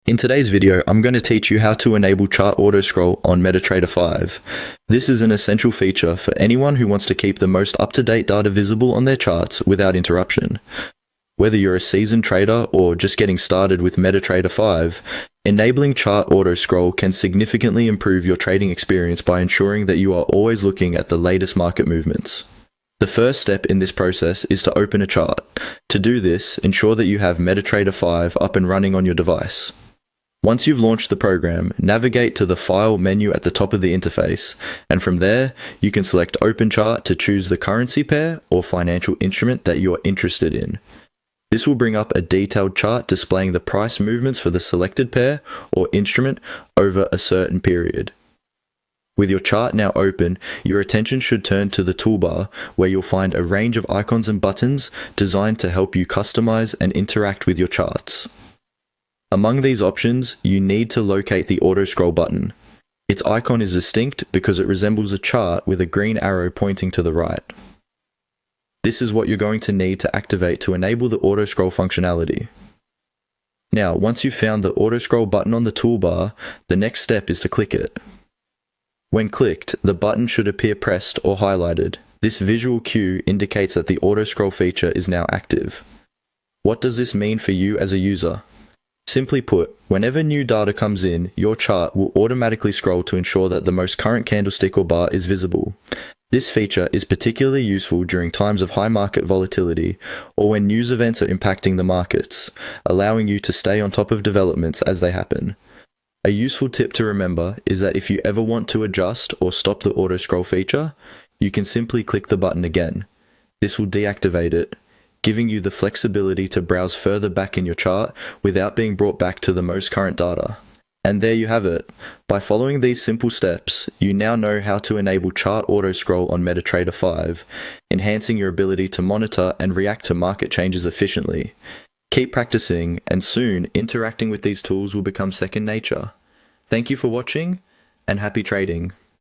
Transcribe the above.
In today's video, I'm going to teach you how to enable chart auto scroll on MetaTrader 5. This is an essential feature for anyone who wants to keep the most up-to-date data visible on their charts without interruption. Whether you're a seasoned trader or just getting started with MetaTrader 5, enabling chart auto scroll can significantly improve your trading experience by ensuring that you are always looking at the latest market movements. The first step in this process is to open a chart. To do this, ensure that you have MetaTrader 5 up and running on your device. Once you've launched the program, navigate to the File menu at the top of the interface, and from there, you can select Open Chart to choose the currency pair or financial instrument that you're interested in. This will bring up a detailed chart displaying the price movements for the selected pair or instrument over a certain period. With your chart now open, your attention should turn to the toolbar where you'll find a range of icons and buttons designed to help you customize and interact with your charts. Among these options, you need to locate the auto scroll button. Its icon is distinct because it resembles a chart with a green arrow pointing to the right. This is what you're going to need to activate to enable the auto scroll functionality. Now, once you've found the auto scroll button on the toolbar, the next step is to click it. When clicked, the button should appear pressed or highlighted. This visual cue indicates that the auto scroll feature is now active. What does this mean for you as a user? Simply put, whenever new data comes in, your chart will automatically scroll to ensure that the most current candlestick or bar is visible. This feature is particularly useful during times of high market volatility or when news events are impacting the markets, allowing you to stay on top of developments as they happen. A useful tip to remember is that if you ever want to adjust or stop the auto scroll feature, you can simply click the button again. This will deactivate it, giving you the flexibility to browse further back in your chart without being brought back to the most current data. And there you have it. By following these simple steps, you now know how to enable chart auto scroll on MetaTrader 5, enhancing your ability to monitor and react to market changes efficiently. Keep practicing, and soon interacting with these tools will become second nature. Thank you for watching, and happy trading.